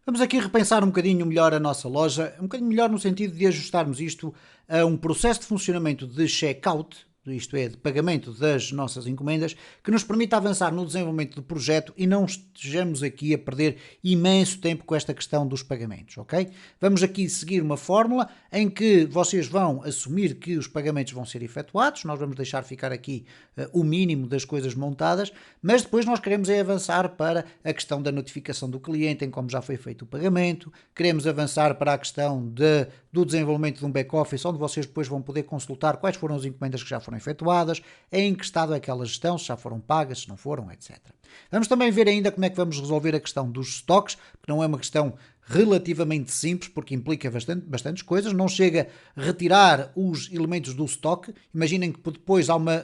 Vamos aqui repensar um bocadinho melhor a nossa loja, um bocadinho melhor no sentido de ajustarmos isto a um processo de funcionamento de checkout, isto é, de pagamento das nossas encomendas, que nos permita avançar no desenvolvimento do projeto e não estejamos aqui a perder imenso tempo com esta questão dos pagamentos, ok? Vamos aqui seguir uma fórmula em que vocês vão assumir que os pagamentos vão ser efetuados, nós vamos deixar ficar aqui o mínimo das coisas montadas, mas depois nós queremos é avançar para a questão da notificação do cliente em como já foi feito o pagamento, queremos avançar para a questão do desenvolvimento de um back-office, onde vocês depois vão poder consultar quais foram as encomendas que já foram efetuadas, em que estado é aquela gestão, se já foram pagas, se não foram, etc. Vamos também ver ainda como é que vamos resolver a questão dos stocks, que não é uma questão relativamente simples, porque implica bastantes coisas, não chega a retirar os elementos do stock. Imaginem que depois há uma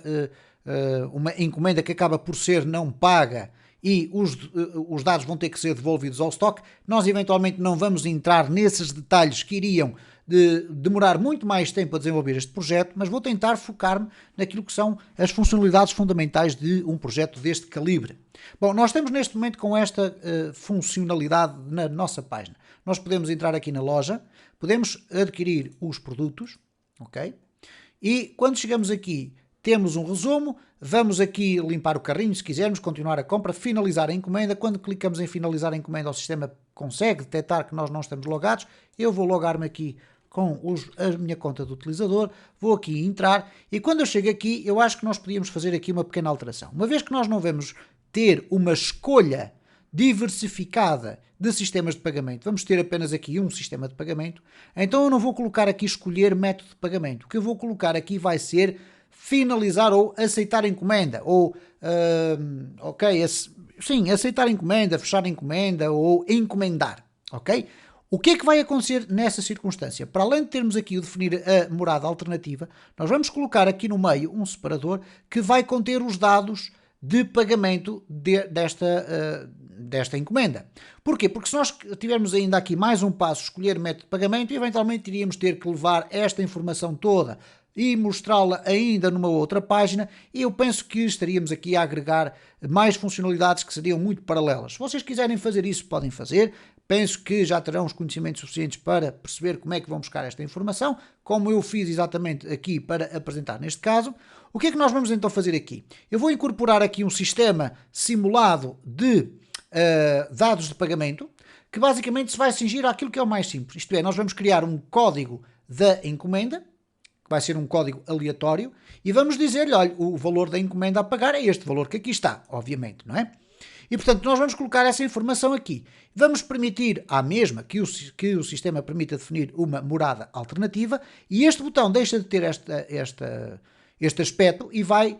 encomenda que acaba por ser não paga e os dados vão ter que ser devolvidos ao stock. Nós eventualmente não vamos entrar nesses detalhes que iriam demorar muito mais tempo a desenvolver este projeto, mas vou tentar focar-me naquilo que são as funcionalidades fundamentais de um projeto deste calibre. Bom, nós estamos neste momento com esta funcionalidade na nossa página. Nós podemos entrar aqui na loja, podemos adquirir os produtos, ok? E quando chegamos aqui, temos um resumo, vamos aqui limpar o carrinho se quisermos, continuar a compra, finalizar a encomenda. Quando clicamos em finalizar a encomenda, o sistema consegue detectar que nós não estamos logados. Eu vou logar-me aqui com a minha conta do utilizador, vou aqui entrar e quando eu chego aqui, eu acho que nós podíamos fazer aqui uma pequena alteração. Uma vez que nós não vamos ter uma escolha diversificada de sistemas de pagamento, vamos ter apenas aqui um sistema de pagamento, então eu não vou colocar aqui escolher método de pagamento. O que eu vou colocar aqui vai ser finalizar ou aceitar encomenda, ou aceitar encomenda, fechar encomenda ou encomendar, ok? O que é que vai acontecer nessa circunstância? Para além de termos aqui o definir a morada alternativa, nós vamos colocar aqui no meio um separador que vai conter os dados de pagamento desta encomenda. Porquê? Porque se nós tivermos ainda aqui mais um passo, escolher método de pagamento, eventualmente iríamos ter que levar esta informação toda e mostrá-la ainda numa outra página, e eu penso que estaríamos aqui a agregar mais funcionalidades que seriam muito paralelas. Se vocês quiserem fazer isso, podem fazer. Penso que já terão os conhecimentos suficientes para perceber como é que vão buscar esta informação, como eu fiz exatamente aqui para apresentar neste caso. O que é que nós vamos então fazer aqui? Eu vou incorporar aqui um sistema simulado de dados de pagamento, que basicamente se vai cingir àquilo que é o mais simples. Isto é, nós vamos criar um código da encomenda, que vai ser um código aleatório, e vamos dizer-lhe, olha, o valor da encomenda a pagar é este valor que aqui está, obviamente, não é? E, portanto, nós vamos colocar essa informação aqui. Vamos permitir à mesma que o sistema permita definir uma morada alternativa e este botão deixa de ter este aspecto e vai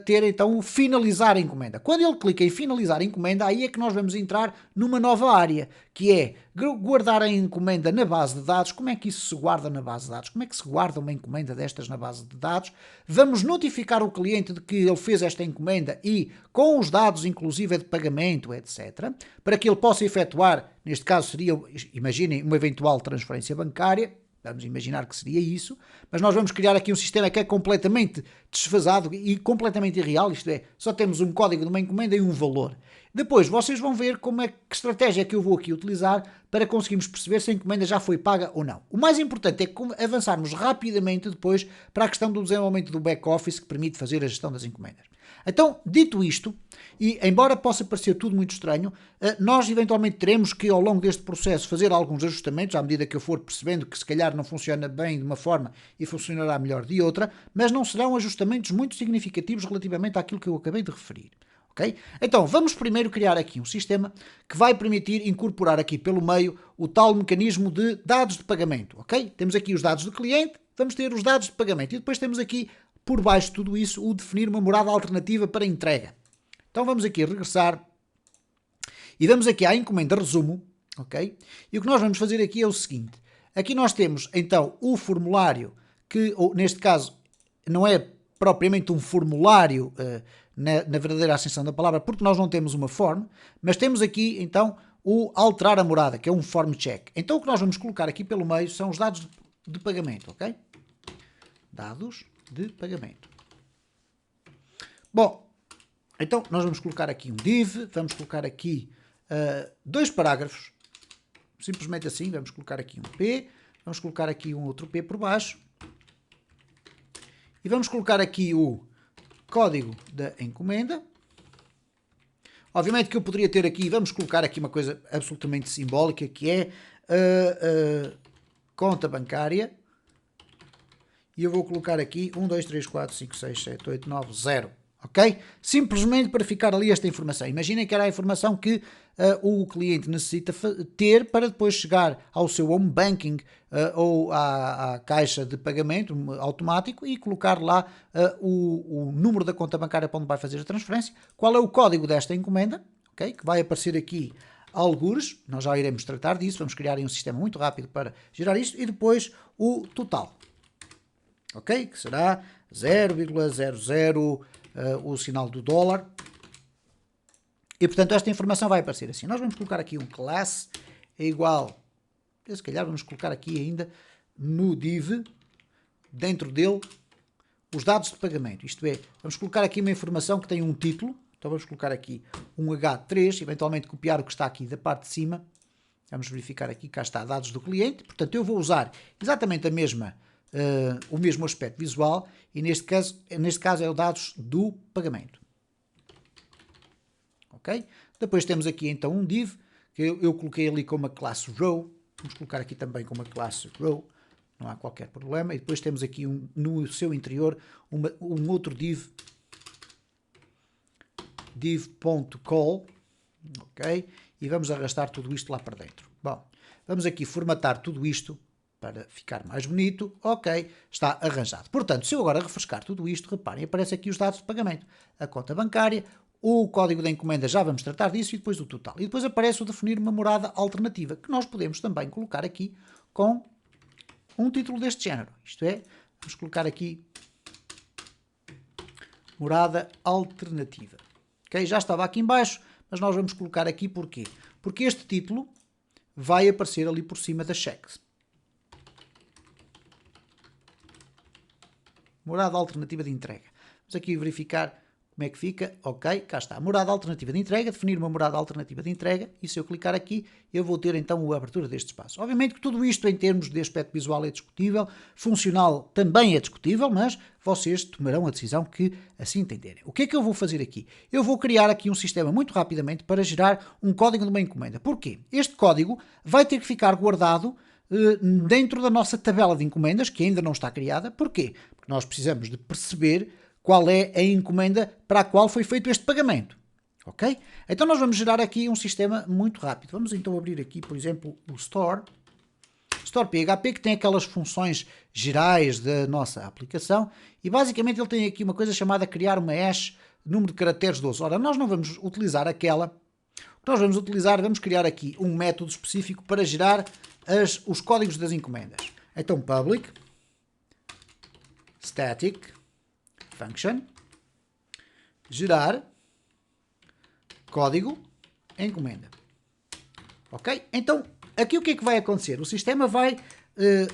ter então o finalizar a encomenda. Quando ele clica em finalizar a encomenda, aí é que nós vamos entrar numa nova área, que é guardar a encomenda na base de dados. Como é que isso se guarda na base de dados? Como é que se guarda uma encomenda destas na base de dados? Vamos notificar o cliente de que ele fez esta encomenda e com os dados inclusive de pagamento, etc., para que ele possa efetuar, neste caso seria, imaginem, uma eventual transferência bancária. Vamos imaginar que seria isso, mas nós vamos criar aqui um sistema que é completamente desfasado e completamente irreal, isto é, só temos um código de uma encomenda e um valor. Depois vocês vão ver que estratégia é que eu vou aqui utilizar para conseguirmos perceber se a encomenda já foi paga ou não. O mais importante é avançarmos rapidamente depois para a questão do desenvolvimento do back-office que permite fazer a gestão das encomendas. Então, dito isto, e embora possa parecer tudo muito estranho, nós eventualmente teremos que ao longo deste processo fazer alguns ajustamentos, à medida que eu for percebendo que se calhar não funciona bem de uma forma e funcionará melhor de outra, mas não serão ajustamentos muito significativos relativamente àquilo que eu acabei de referir. Okay? Então, vamos primeiro criar aqui um sistema que vai permitir incorporar aqui pelo meio o tal mecanismo de dados de pagamento. Okay? Temos aqui os dados do cliente, vamos ter os dados de pagamento e depois temos aqui por baixo de tudo isso, o definir uma morada alternativa para entrega. Então vamos aqui regressar e vamos aqui à encomenda resumo, ok? E o que nós vamos fazer aqui é o seguinte. Aqui nós temos então o formulário, que neste caso não é propriamente um formulário na verdadeira acessão da palavra, porque nós não temos uma form, mas temos aqui então o alterar a morada, que é um form check. Então o que nós vamos colocar aqui pelo meio são os dados de pagamento, ok? Dados de pagamento. Bom, então nós vamos colocar aqui um div, vamos colocar aqui dois parágrafos, simplesmente assim, vamos colocar aqui um P, vamos colocar aqui um outro P por baixo, e vamos colocar aqui o código da encomenda. Obviamente que eu poderia ter aqui, vamos colocar aqui uma coisa absolutamente simbólica, que é a conta bancária, e eu vou colocar aqui 1, 2, 3, 4, 5, 6, 7, 8, 9, 0. Ok? Simplesmente para ficar ali esta informação. Imaginem que era a informação que o cliente necessita ter para depois chegar ao seu home banking ou à caixa de pagamento automático e colocar lá o número da conta bancária para onde vai fazer a transferência, qual é o código desta encomenda, okay? Que vai aparecer aqui algures, nós já iremos tratar disso, vamos criar um sistema muito rápido para gerar isto, e depois o total, ok? Que será 0,00 o sinal do dólar. E portanto esta informação vai aparecer assim. Nós vamos colocar aqui um class é igual, se calhar vamos colocar aqui ainda no div, dentro dele, os dados de pagamento. Isto é, vamos colocar aqui uma informação que tem um título. Então vamos colocar aqui um H3, eventualmente copiar o que está aqui da parte de cima. Vamos verificar aqui, cá está, dados do cliente. Portanto, eu vou usar exatamente o mesmo aspecto visual e neste caso é o dados do pagamento. Ok? Depois temos aqui então um div, que eu coloquei ali com uma classe row. Vamos colocar aqui também com uma classe row, não há qualquer problema. E depois temos aqui no seu interior um outro div, div.call, ok? E vamos arrastar tudo isto lá para dentro. Bom, vamos aqui formatar tudo isto para ficar mais bonito. Ok, está arranjado. Portanto, se eu agora refrescar tudo isto, reparem, aparece aqui os dados de pagamento, a conta bancária, o código da encomenda, já vamos tratar disso, e depois o total. E depois aparece o definir uma morada alternativa, que nós podemos também colocar aqui com um título deste género. Isto é, vamos colocar aqui morada alternativa. Okay? Já estava aqui em baixo, mas nós vamos colocar aqui porquê? Porque este título vai aparecer ali por cima da cheque. Morada alternativa de entrega. Vamos aqui verificar como é que fica. Ok, cá está. Morada alternativa de entrega, definir uma morada alternativa de entrega, e se eu clicar aqui, eu vou ter então a abertura deste espaço. Obviamente que tudo isto em termos de aspecto visual é discutível, funcional também é discutível, mas vocês tomarão a decisão que assim entenderem. O que é que eu vou fazer aqui? Eu vou criar aqui um sistema muito rapidamente para gerar um código de uma encomenda. Porquê? Este código vai ter que ficar guardado dentro da nossa tabela de encomendas, que ainda não está criada. Porquê? Porque nós precisamos de perceber qual é a encomenda para a qual foi feito este pagamento. Ok? Então nós vamos gerar aqui um sistema muito rápido. Vamos então abrir aqui, por exemplo, o Store PHP, que tem aquelas funções gerais da nossa aplicação, e basicamente ele tem aqui uma coisa chamada criar uma hash, número de caracteres 12. Ora, nós não vamos utilizar aquela. O que nós vamos utilizar, vamos criar aqui um método específico para gerar os códigos das encomendas. Então, public static function gerar código encomenda. Ok? Então, aqui o que é que vai acontecer? O sistema vai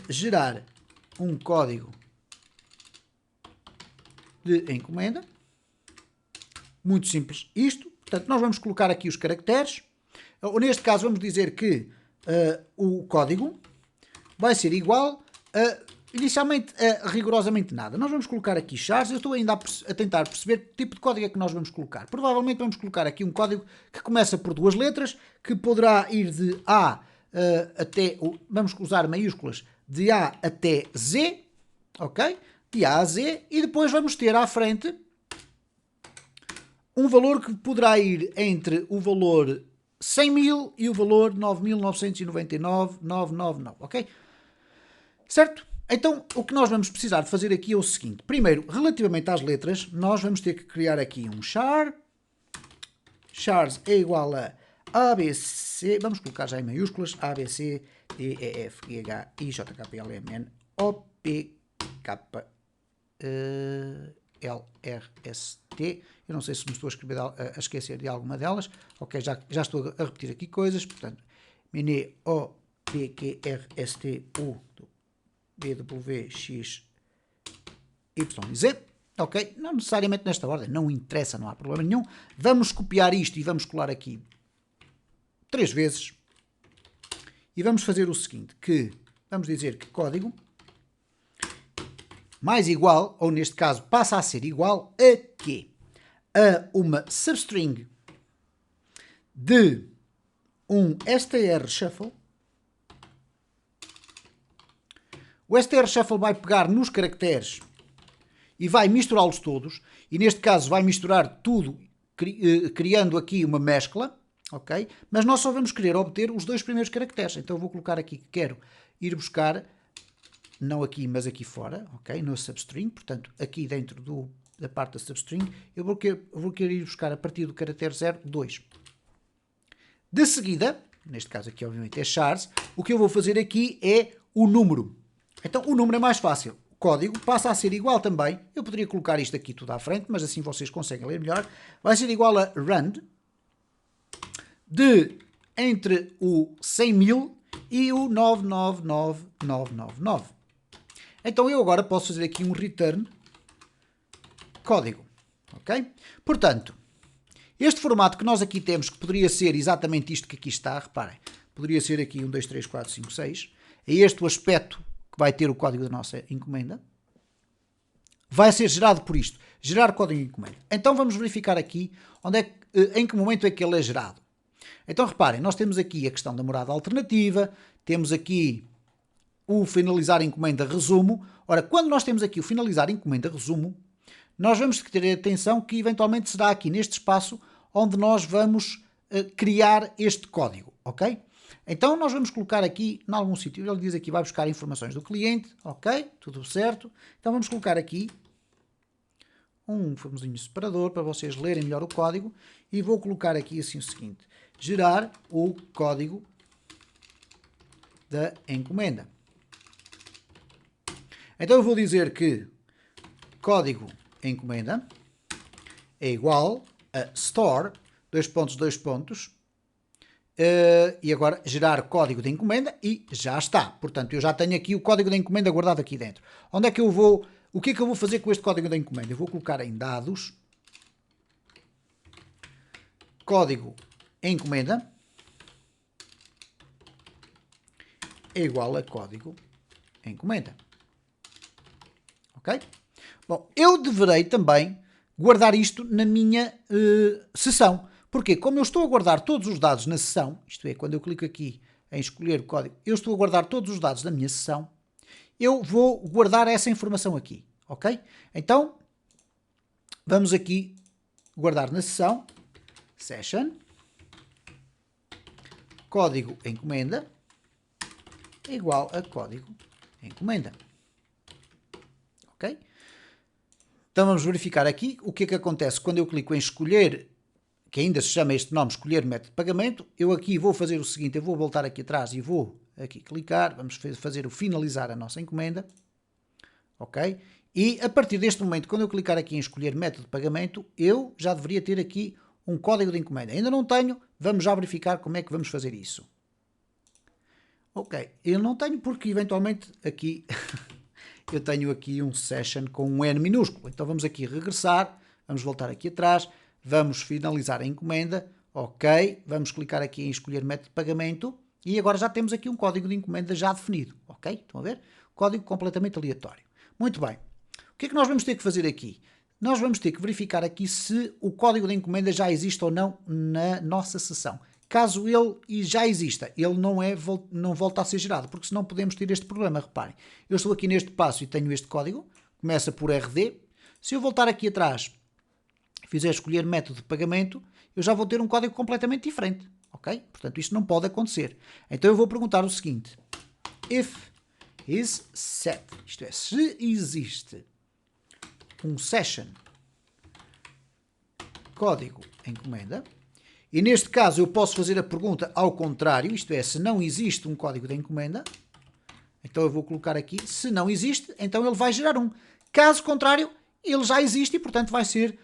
gerar um código de encomenda. Muito simples isto. Portanto, nós vamos colocar aqui os caracteres. Ou, neste caso, vamos dizer que o código vai ser igual inicialmente a rigorosamente nada. Nós vamos colocar aqui chars. Eu estou ainda a tentar perceber que tipo de código é que nós vamos colocar. Provavelmente vamos colocar aqui um código que começa por duas letras, que poderá ir de A até... Vamos usar maiúsculas de A até Z. Ok? De A a Z. E depois vamos ter à frente um valor que poderá ir entre o valor 100.000 e o valor 9.999.999, ok? Certo? Então, o que nós vamos precisar de fazer aqui é o seguinte. Primeiro, relativamente às letras, nós vamos ter que criar aqui um char. Chars é igual a ABC, vamos colocar já em maiúsculas, ABC, D, E, F, G, H, I, J, K, P, L, M, N, O, P, K, L, R, S, T. Eu não sei se me estou a esquecer de alguma delas. Ok, já estou a repetir aqui coisas. Portanto, N, O, P, Q, R, S, T, U, B, W, X, Y e Z. Ok, não necessariamente nesta ordem, não interessa, não há problema nenhum. Vamos copiar isto e vamos colar aqui 3 vezes. e vamos fazer o seguinte, que vamos dizer que código mais igual, ou neste caso passa a ser igual a quê? A uma substring de um str shuffle. O str shuffle vai pegar nos caracteres e vai misturá-los todos, e neste caso vai misturar tudo, criando aqui uma mescla, ok? Mas nós só vamos querer obter os dois primeiros caracteres, então eu vou colocar aqui que quero ir buscar, não aqui, mas aqui fora, ok? No substring, portanto, aqui dentro da parte da substring, eu vou querer ir buscar a partir do caractere 0, 2. De seguida, neste caso aqui obviamente é chars, o que eu vou fazer aqui é o número. Então o número é mais fácil. O código passa a ser igual também. Eu poderia colocar isto aqui tudo à frente, mas assim vocês conseguem ler melhor. Vai ser igual a rand de entre o 100.000 e o 999999. Então eu agora posso fazer aqui um return código. Ok? Portanto, este formato que nós aqui temos, que poderia ser exatamente isto que aqui está, reparem, poderia ser aqui 1, 2, 3, 4, 5, 6, é este o aspecto que vai ter o código da nossa encomenda, vai ser gerado por isto, gerar código de encomenda. Então vamos verificar aqui em que momento é que ele é gerado. Então reparem, nós temos aqui a questão da morada alternativa, temos aqui o finalizar encomenda resumo. Ora, quando nós temos aqui o finalizar encomenda resumo, nós vamos ter atenção que eventualmente será aqui neste espaço onde nós vamos criar este código, ok? Então nós vamos colocar aqui em algum sítio, ele diz aqui vai buscar informações do cliente, ok? Tudo certo. Então vamos colocar aqui um famosinho separador para vocês lerem melhor o código e vou colocar aqui assim o seguinte, gerar o código da encomenda. Então eu vou dizer que código encomenda é igual a store, e agora gerar código de encomenda e já está. Portanto, eu já tenho aqui o código da encomenda guardado aqui dentro. Onde é que eu vou, o que é que eu vou fazer com este código da encomenda? Eu vou colocar em dados, código encomenda é igual a código encomenda. Ok? Bom, eu deverei também guardar isto na minha sessão. Porquê? Como eu estou a guardar todos os dados na sessão, isto é, quando eu clico aqui em escolher o código, eu estou a guardar todos os dados da minha sessão, eu vou guardar essa informação aqui, ok? Então, vamos aqui guardar na sessão, session, código encomenda, é igual a código encomenda. Ok? Então vamos verificar aqui o que é que acontece quando eu clico em escolher, que ainda se chama este nome, escolher método de pagamento. Eu aqui vou fazer o seguinte, eu vou voltar aqui atrás e vou aqui clicar, vamos fazer o finalizar a nossa encomenda. Ok? E a partir deste momento, quando eu clicar aqui em escolher método de pagamento, eu já deveria ter aqui um código de encomenda. Ainda não tenho, vamos já verificar como é que vamos fazer isso. Ok, eu não tenho porque eventualmente aqui eu tenho aqui um session com um N minúsculo. Então vamos aqui regressar, vamos voltar aqui atrás, vamos finalizar a encomenda, ok, vamos clicar aqui em escolher método de pagamento e agora já temos aqui um código de encomenda já definido, ok? Estão a ver? Código completamente aleatório. Muito bem. O que é que nós vamos ter que fazer aqui? Nós vamos ter que verificar aqui se o código de encomenda já existe ou não na nossa sessão. Caso ele já exista, ele não volta a ser gerado, porque senão podemos ter este problema. Reparem, eu estou aqui neste passo e tenho este código, começa por RD. Se eu voltar aqui atrás e fizer escolher método de pagamento, eu já vou ter um código completamente diferente. Ok? Portanto, isto não pode acontecer. Então eu vou perguntar o seguinte: if is set, isto é, se existe um session código encomenda, e neste caso eu posso fazer a pergunta ao contrário, isto é, se não existe um código de encomenda, então eu vou colocar aqui, se não existe, então ele vai gerar um. Caso contrário, ele já existe e, portanto, vai ser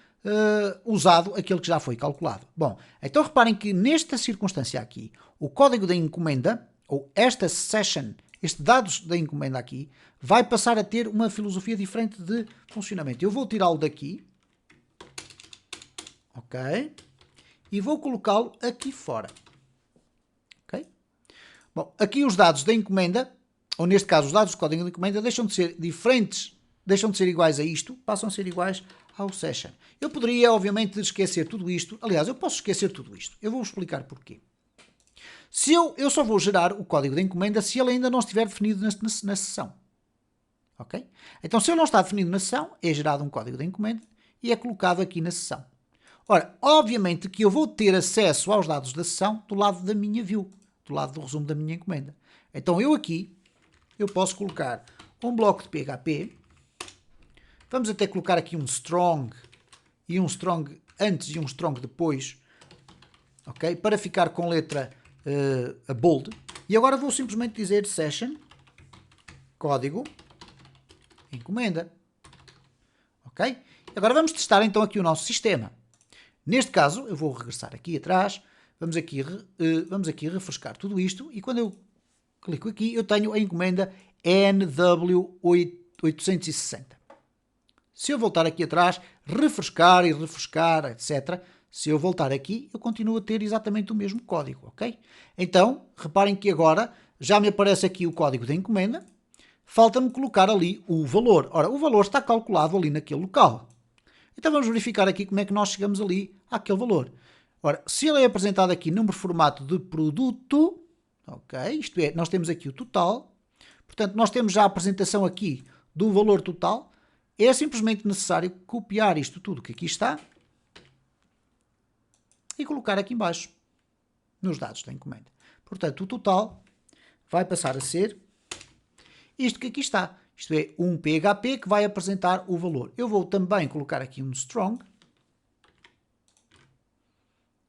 usado aquele que já foi calculado. Bom, então reparem que nesta circunstância aqui, o código da encomenda, ou esta session, este dados da encomenda aqui, vai passar a ter uma filosofia diferente de funcionamento. Eu vou tirá-lo daqui, ok? E vou colocá-lo aqui fora. Ok? Bom, aqui os dados da encomenda, ou neste caso os dados do código da encomenda, deixam de ser diferentes, deixam de ser iguais a isto, passam a ser iguais ao session. Eu poderia, obviamente, esquecer tudo isto. Aliás, eu posso esquecer tudo isto. Eu vou explicar porquê. Se eu só vou gerar o código da encomenda se ele ainda não estiver definido na sessão. Ok? Então, se ele não está definido na sessão, é gerado um código da encomenda e é colocado aqui na sessão. Ora, obviamente que eu vou ter acesso aos dados da sessão do lado da minha view, do lado do resumo da minha encomenda. Então, eu posso colocar um bloco de PHP. Vamos até colocar aqui um strong e um strong antes e um strong depois, ok? Para ficar com letra a bold. E agora vou simplesmente dizer session, código, encomenda, ok? Agora vamos testar então aqui o nosso sistema. Neste caso, eu vou regressar aqui atrás, vamos aqui refrescar tudo isto e quando eu clico aqui, eu tenho a encomenda NW860. Se eu voltar aqui atrás, refrescar, etc. Se eu voltar aqui, eu continuo a ter exatamente o mesmo código, ok? Então, reparem que agora já me aparece aqui o código da encomenda. Falta-me colocar ali o valor. Ora, o valor está calculado ali naquele local. Então vamos verificar aqui como é que nós chegamos ali àquele valor. Ora, se ele é apresentado aqui num formato de produto, ok? Isto é, nós temos aqui o total. Portanto, nós temos já a apresentação aqui do valor total. É simplesmente necessário copiar isto tudo que aqui está e colocar aqui embaixo nos dados da encomenda. Portanto, o total vai passar a ser isto que aqui está. Isto é um PHP que vai apresentar o valor. Eu vou também colocar aqui um strong.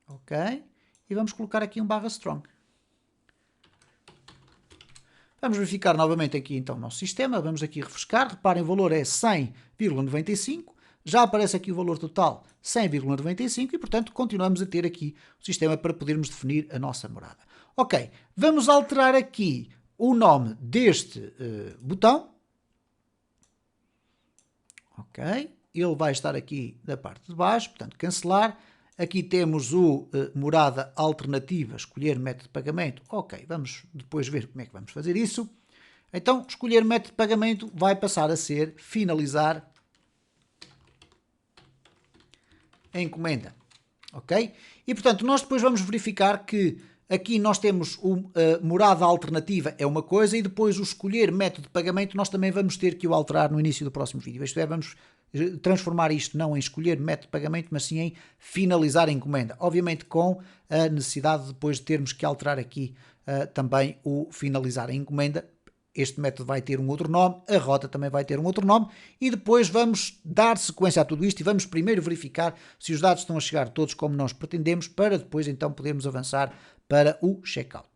Ok? E vamos colocar aqui um /strong. Vamos verificar novamente aqui então o nosso sistema. Vamos aqui refrescar. Reparem, o valor é 100,95. Já aparece aqui o valor total 100,95 e, portanto, continuamos a ter aqui o sistema para podermos definir a nossa morada. Ok, vamos alterar aqui o nome deste botão. Ok, ele vai estar aqui na parte de baixo, portanto, cancelar. Aqui temos o morada alternativa, escolher método de pagamento. Ok, vamos depois ver como é que vamos fazer isso. Então, escolher método de pagamento vai passar a ser finalizar a encomenda. Ok? E, portanto, nós depois vamos verificar que aqui nós temos a morada alternativa é uma coisa e depois o escolher método de pagamento nós também vamos ter que o alterar no início do próximo vídeo. Isto é, vamos transformar isto não em escolher método de pagamento, mas sim em finalizar a encomenda. Obviamente com a necessidade de depois de termos que alterar aqui também o finalizar a encomenda. Este método vai ter um outro nome, a rota também vai ter um outro nome e depois vamos dar sequência a tudo isto e vamos primeiro verificar se os dados estão a chegar todos como nós pretendemos para depois então podermos avançar para o checkout.